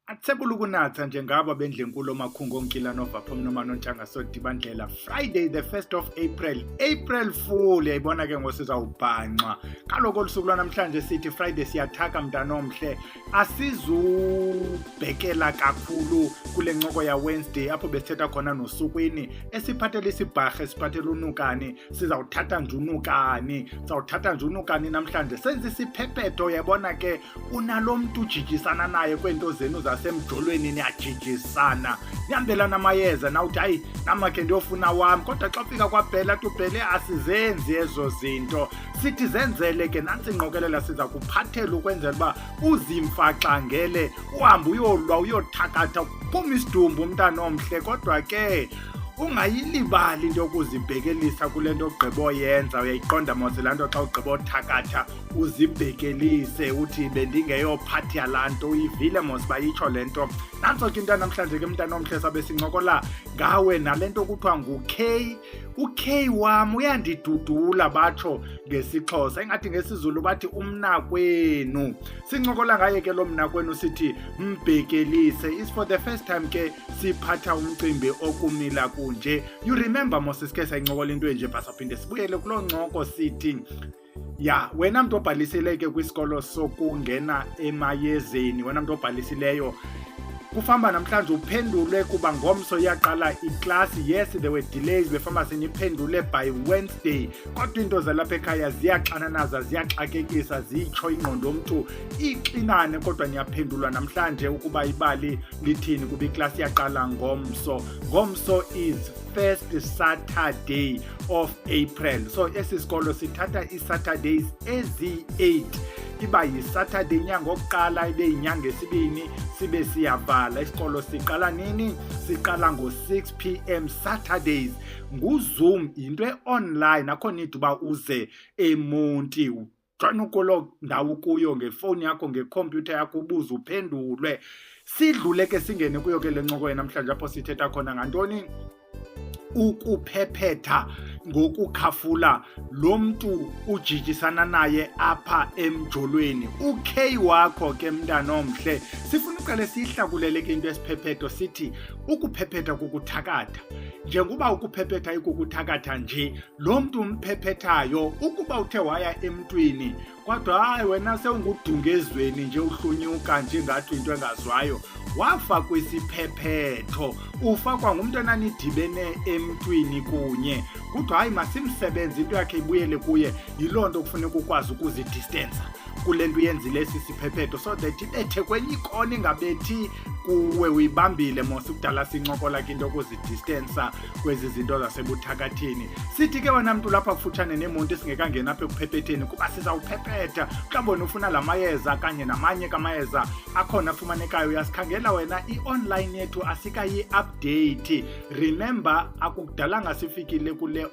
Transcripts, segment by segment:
Atsebulukunatha njengabo bendlenkulu omakhungo onkila novapho noma nontshanga sodibandlela Friday the 1st of April Fool yayibona ke ngosizawubhanqa kaloko olusuku lwanamhlanje sithi Friday siyathaka mntana omhle asizubhekela kakhulu kule ncoko ya Wednesday apho besithetha khona nosukwini esiphathele isibharhe esiphathele unukani sizawuthatha nje unukani namhlanje senze isiphepeto yabona ke unalomntu ujijisana naye kwento zenu semjolweni niyajijisana nihambelana amayeza nawuthi hayi namakhe ndiyofuna wami kodwa xa ufika kwaBhela tubhele asizenzi ezo zinto sithi zenzele ke nantsi ingqokelela siza kuphathela ukwenzela uba uzimfaxangele uhambe uyolwa uyothakatha phuma isidumbu umntana omhle kodwa ke ungayilibali into yokuzibhekelisa kule nto ogqiboyenza uyayiqonda mose laa nto xa ugqibothakatha uzibhekelise uthi bendingeyophathi yalaa nto uyivile mose bayitsho le nto nantso ke into namhlanje ke mntana omhle sabe sincokola ngawe nale nto kuthiwa u-K wam uyandidudula batsho ngesixhosa ingathi ngesizulu bathi umnakwenu sincokola ngaye ke lo mnakwenu sithi mbhekelise is for the first time ke siphatha umcimbi okumila kunje you remember mose sike sayincokola into enje basaphinde sibuyele kulo ncoko sithi ya wena mntu obhalisileyo ke kwisikolo sokungena emayezeni wena mntu obhalisileyo kufamba namhlanje uphendule kuba ngomso iyaqala iklasi yes there were delays befamba siniphendule by Wednesday kodwa into zalapha ekhaya ziyaxananaza ziyaxakekisa zitsho ingqondo yomntu ixinane kodwa niyaphendulwa namhlanje ukuba ibali lithini kuba iklasi yaqala ngomso is first Saturday of April so esisikolo sithatha iSaturdays ezi-8 iba yiSaturday inyanga okuqala ibe inyanga esibini sibe siyavala isikolo siqala nini siqala ngo-6 p.m. Saturdays nguZoom into e-online akho need uba uze eMonti join kulo ndawo kuyo ngefoni yakho ngekhompyutha yakho ubuze uphendulwe sidlule ke singene kuyo ke le ncoko namhlanje apho sithetha khona ngantoni ukuphephetha ngokukhafula lo mntu ujijisana naye apha emjolweni u-K wakho ke mntana omhle sifuna uqale sihlakulele ke into esiphephetho sithi ukuphephetha kukuthakatha njengoba ukuphephetha ikukuthakatha nje lo mntu umphephethayo ukuba uthe waya emntwini kodwa hayi wena sewungudungezweni nje uhlunyuka njengathi into engazwayo wafa kwisiphephetho ufakwa ngumntu enanidibene emntwini kunye kuthiwa hayi masimsebenze into yakhe ibuyele kuye yiloo nto kufuneka ukwazi ukuzidistensa kule nto uyenzile sisiphephetho so that ibethe kwenye ikona ingabethi kuwe uyibambile mose kudala sincokola ke into yokuzidistensa kwezi zinto zasebuthakathini sithi ke wena mntu lapha kufutshane nemonto singekangena apha ekuphephetheni kuba sizawuphephetha mhlawumbi ufuna la mayeza kanye namanye kamayeza akhona afumanekayo uyasikhangela wena i-online yethu asikayi-update remember akukudalanga sifikile kule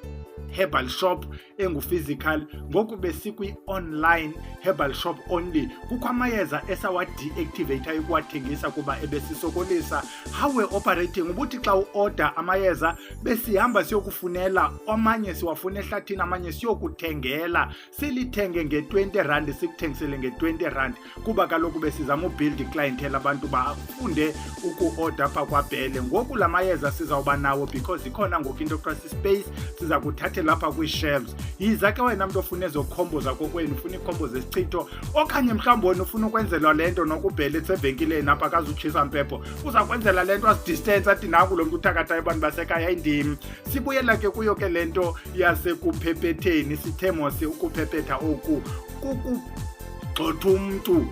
herbal shop engu-physical ngoku besikwi-online herbal shop only kukho amayeza esawa-deactivate ukuwathengisa kuba ebesisokolisa how we're operating ubuthi xa u-order amayeza besihamba siyokufunela amanye siwafuna ehlathini amanye siyokuthengela silithenge nge-20 sikuthengisele nge-20 kuba kaloku besizama ubuild iclientele abantu bafunde uku-order apha kwaBhele ngoku la mayeza sizawuba nawo because ikhona ngoku into ekuthiwa sispace siza kuthathela lapha kwi-shelves yiza ke wena mntu ofuna ezokhombo zakokwenu ufuna ikhombo zesichitho okanye mhlawumbi wena ufuna ukwenzelwa le nto nokuBhele esevenkileni apha akazutshisa mpepho uza kwenzela le nto asidistance athi naku lo mntu uthakathayo abantu basekhaya indimi sibuyela ke kuyo ke le nto yasekuphepetheni sithe mose ukuphephetha oku kukugxotha umntu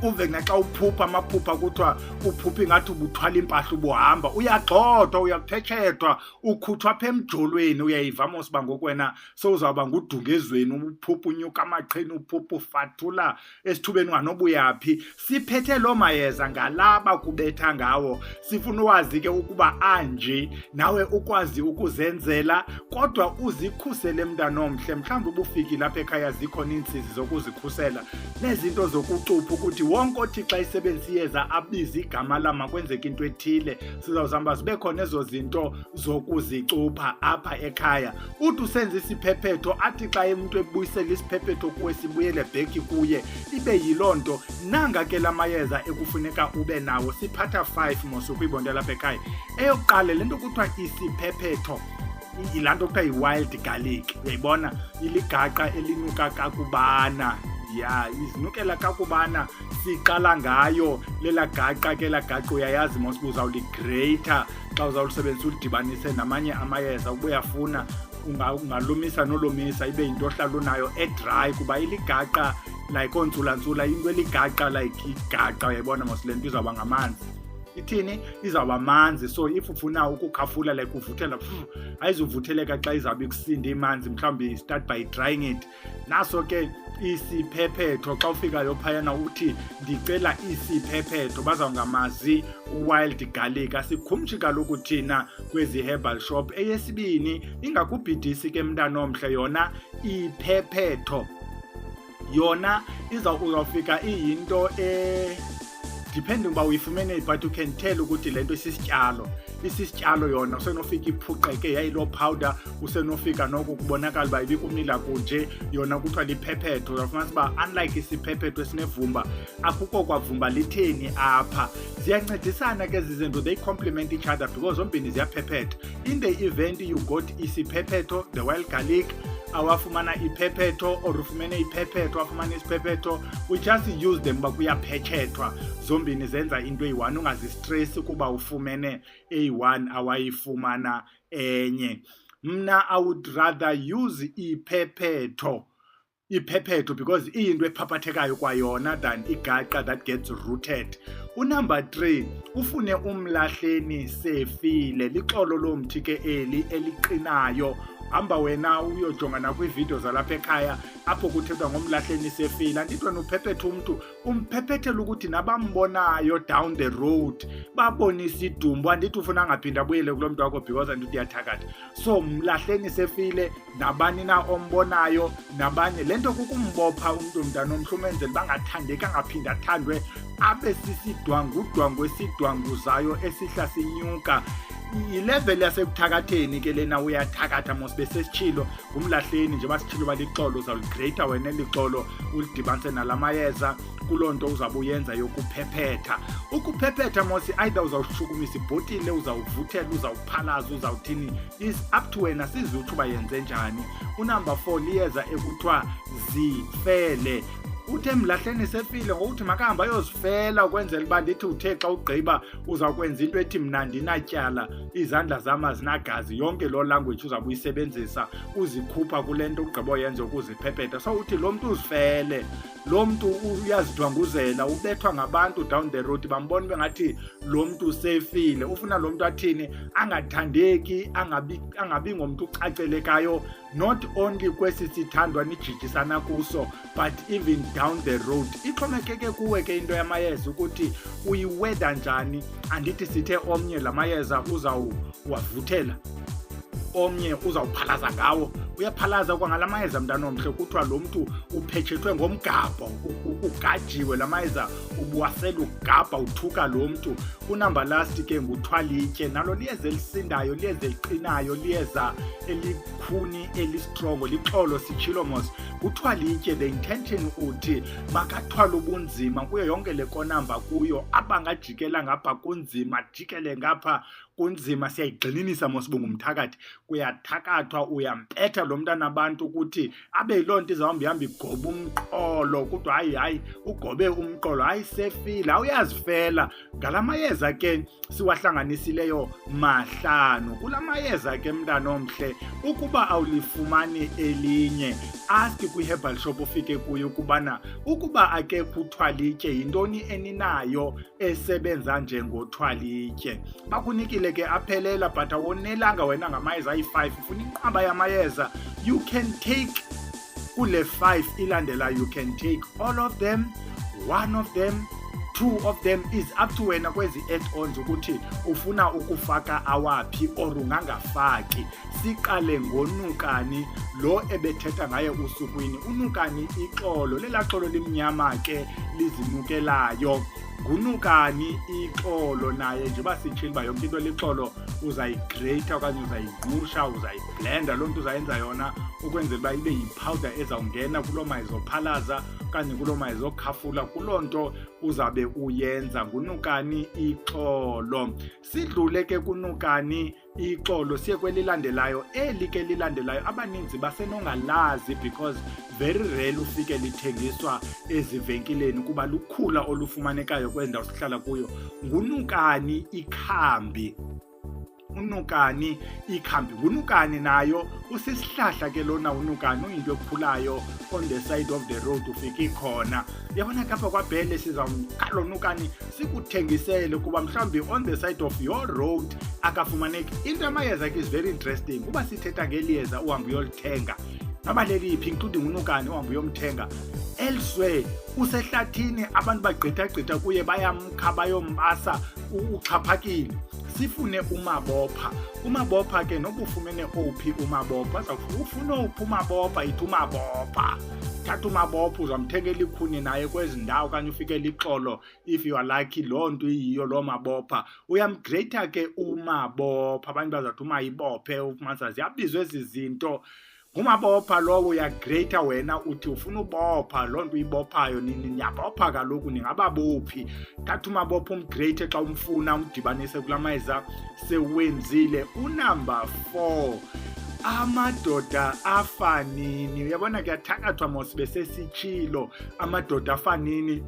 uve naxa uphupha amaphupha kuthiwa uphupha ingathi ubuthwala impahla ubuhamba uyagxothwa uyaphethethwa ukhutshwa apha emjolweni uyayiva mose uba ngoku wena sowuzawuba ngudungezweni uphupha unyuka amaqheni uphupha ufathula esithubeni unganobuyaphi siphethe loo mayeza ngalaba kubetha ngawo sifuna uwazi ke ukuba anje nawe ukwazi ukuzenzela kodwa uzikhusele mntana omhle mhlawumbi ubufikile apha ekhaya zikhona iintsizi zokuzikhusela nezinto zokucupha ukuthi wonke othi xa isebenzisa iyeza abiza igama lama kwenzeka into ethile sizawuzihamba zibe khona ezo zinto zokuzicupha apha ekhaya. Uthi usenza isiphephetho athi xa umuntu ebuyisela isiphephetho kuwe sibuyele back kuye ibe yiloo nto. Nanga ke la mayeza ekufuneka ube nawo siphatha 5 mosukuyibonto lapha ekhaya. Eyokuqala le nto kuthiwa isiphephetho yilaa nto kuthiwa yi-wild garlic, uyayibona, iligaqa elinuka kakubana. Ya izinukela kakubana siqala ngayo lela gaqa ke la gaqa uyayazi mosibe uzawuligrata xa uzawulisebenzisa ulidibanise namanye amayeza ubuyafuna ungalumisa nolomisa ibe yinto ohlala unayo edry kuba iligaqa like onzula into eligaqa like igaqa uyayibona mosile nto izawuba ngamanzi. Ithini izawuba manzi, so if ufuna ukukhafula like uvuthela ayizuvutheleka xa izawube ikusinda imanzi mhlawumbi start by drying it. Naso ke isiphephetho xa ufikayo phayana uthi ndicela isiphephetho bazawungamazi wild garlic. Asikhumshi kaloku thina kwezi herbal shop. Eyesibini ingakubhidisi ke mntana omhle yona iphephetho yona uzawufika iyinto depending uba uyifumene but you can tell ukuthi lento isisityalo yona usenofika iphuqeke yayilo powder usenofika noku kubonakala uba ibikumila kunje yona kuthiwa liphephetho. Uzawufumanisa uba unlike isiphephetho esinevumba akukho kwavumba litheni apha. Ziyancedisana ke ezi zinto, they complement each other because zombini ziyaphephetha. In the event you got isiphephetho the wild garlic awafumana iphephetho or ufumene iphephetho afumana isiphephetho, we just use them uba kuyaphethethwa. Zombini zenza into eyi-1 ungazistress kuba ufumene eyi-1 awayifumana enye. Mna I would rather use iphephetho because iyinto ephaphathekayo kwayona than igaqa that gets rooted. Number 3 ufune umlahleni sefile, lixolo lomthi ke eli eliqinayo. Hamba wena uyojonga nakwiividiyo zalapha ekhaya apho kuthethwa ngomlahleni sefile. Andithi wena uphephethe umntu umphephethe ukuthi nabambonayo down the road babonisa idumbu. Andithi ufuna angaphinda abuyele kulo mntu wakho because andithi uyathakatha. So mlahleni sefile nabani na ombonayo nabanye. Le nto kukumbopha umntu mntana omhle umenzela bangathandeki angaphinda athandwe abe sisidwangudwangu esidwanguzayo esihla sinyuka. Ilevel yasekuthakatheni ke lena uyathakatha mosibe sesitshilo ngumlahleni nje basitshilo balixolo uzawuligrata wena elixolo ulidibanise nalamayeza kuloo nto uzawube uyenza yokuphephetha. Ukuphephetha mosi either uzawushukumisa ibhotile uzawuvuthela uzawuphalaza uzawuthini is up to wena sizuthi uba yenze njani. Number 4 liyeza ekuthiwa Zifele. Uthe mlahleni sefile ngokuthi makahamba ayozifela ukwenzela uba ndithi uthe xa ugqiba uzawukwenza into ethi mna ndinatyala izandla zam azinagazi. Yonke loo language uzawube uyisebenzisa uzikhupha kule nto ugqiba oyenza ukuziphephetha. So uthi lo mntu uzifele, lo mntu uyazidwanguzela ubethwa ngabantu down the road bambona bengathi lo mntu sefile. Ufuna lo mntu athini angathandeki angabi ngomntu ucacelekayo, not only kwesi sithandwa nijijisana kuso but even down the road. Ixhomekeke kuwe ke into yamayeza ukuthi uyiweda njani. Andithi sithe omnye la mayeza uzawuwavuthela omnye uzawuphalaza ngawo. Uyaphalaza kwangala mayeza mntana omhle kuthiwa lo mntu uphetshethwe ngomgabho ugajiwe la mayeza ubuwasela ugabha uthuka lo mntu. Unumber last ke nguthwalitye, nalo liyeza elisindayo liyeza eliqinayo liyeza elikhuni elistrongo lixolo sitshilo mos. Uthwalitye the intention uthi makathwala ubunzima kuyo yonke le konamba kuyo abangajikela ngapha kunzima jikele ngapha kunzima siyayigxininisa mosibe ngumthakathi. Kuyathakathwa uyampetha lo mntana abantu ukuthi abe yiloo nto izawuhamba igoba umqolo kuthiwa hayi ugobe umqolo hayi sefile awuyazifela. Ngala mayeza ke siwahlanganisileyo 5 kula mayeza ke mntana omhle. Ukuba awulifumani elinye ask kwi-herbal shop ufike kuyo ukubana ukuba akekho uthwalitye yintoni eninayo esebenza njengothwalitye. Bakunikile ke aphelela but awonelanga wena ngamayeza ayi-5 ufuna inqaba yamayeza. You can take kule 5 ilandela, you can take all of them, one of them, 2 of them is up to wena kwezi add-ons ukuthi ufuna ukufaka awaphi or ungangafaki. Siqale ngonukani lo ebethetha ngaye usukwini. Unukani Cixolo, lela xolo limnyama ke lizinukelayo. Ngunukani Cixolo naye njengoba sitshile uba yonke into lixolo uzayigrate okanye uzayigqusha, uzayiblenda, loo nto uzayenza yona ukwenzela uba ibe yipowder ezawungena kuloo mayizophalaza okanye kuloo mayizokhafula, kuloo nto uzabe uyenza. Ngunukani Cixolo. Sidlule ke kunukani Cixolo siye kwelilandelayo. Eli ke lilandelayo abaninzi basenongalazi because very rare ufike lithengiswa ezivenkileni kuba lukhula olufumanekayo kwendawo sihlala kuyo. Ngunukani Cikhambi. Unukani Cikhambi. Ngunukani nayo usisihlahla ke lona unukani, uyinto ekhulayo on the side of the road ufike khona. Yabona kapha kwabhele sizawukalo nukani sikuthengisele kuba mhlambi on the side of your road akafumaneki. Into amayeza ke is very interesting. Kuba sithetha ngeliyeza uhambe uyolithenga noma leliphi including unukani uhambe uyomthenga elsewhere, usehlathini abantu bagqitha kuye bayamkha bayombasa uxhaphakile. Sifune umabopha. Umabopha ke noba ufumene ophi umabopha, ufuna uphi umabopha, yithi umabopha. Thatha umabopha uzamthengela ikhuni naye kwezi ndawo okanye ufike lixolo if you are lucky loo nto iyiyo loo mabopha. Uyamgreyitha ke umabopha, abantu bazathi umayibophe ufumanisa ziyabizwa ezi zinto. Ngumabopha lowo uyagreyitha wena uthi ufuna ubopha loo nto uyibophayo nini niyabopha kaloku ningababophi. Thatha umabopha umgreyithe xa umfuna umdibanise kula mayeza sewenzile. Unumber 4, amadoda afanini. Uyabona kuyathakathwa mos besesitshilo amadoda afanini.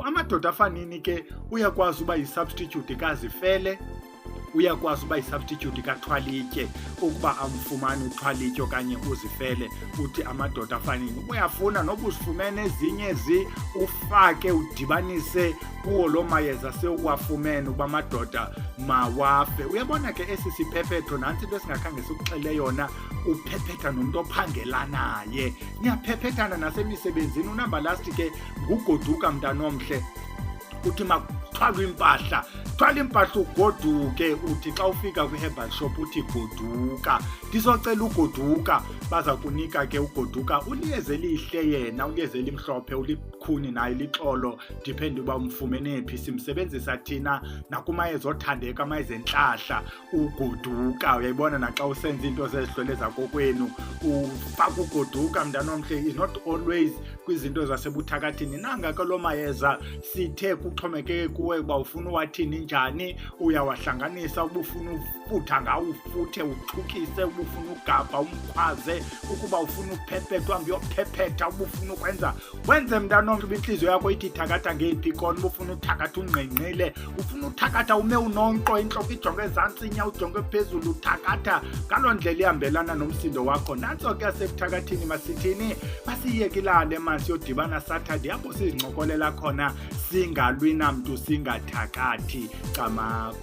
Amadoda afanini ke uyakwazi uba yi-substitute kaZifele, uyakwazi uba yi-substitute kaThwalitye ukuba amfumani uThwalitye okanye uZifele uthi amadoda afanini. Uyafuna noba uzifumene ezinye ufake udibanise kuwo loo mayeza sewuwafumene ukuba amadoda mawafe. Uyabona ke esi sipephetho nantsi into esingakhange sikuxele yona, uphephetha nomntu ophangela naye. Niyaphethana nasemisebenzini. Unumber last ke nguGoduka mntanomhle uthi makuthwalwe impahla. Thwala impahla ugoduke, uthi xa ufika kwi-herbal shop uthi Goduka. Ndizocela uGoduka, baza kunika ke uGoduka uliyeza elihle yena, uliyeza elimhlophe ulikhuni nayo lixolo depende uba umfumene phi. Simsebenzisa thina nakumayeza othandeka, amayeza entlahla uGoduka. Uyayibona naxa usenza into zezihlwele zakokwenu ufaka uGoduka mntanomhle. Is not always kwizinto zasebuthakathini. Nanga ke loo mayeza sithe kuxhomekeke kuwe uba ufuna uwathini njani, uyawahlanganisa. Uba ufuna ufutha ngawo ufuthe uthukise, uba ufuna ugabha umkhwaze, ukuba ufuna uphephetha uhambe uyophephetha, uba ufuna ukwenza wenze mntanomhle. Uba intliziyo yakho ithi thakatha ngeyiphi kona, uba ufuna uthakatha ungqengqile, ufuna uthakatha ume unonqo, intloko ijonge ezantsi, inyawo ujonge phezulu, uthakatha ngaloo ndlela ihambelana nomsindo wakho. Nantso ke asebuthakathini masithini, masiyekilane siyodibana Saturday apho sizincokolela khona, singalwi namntu, singathakathi. Cama.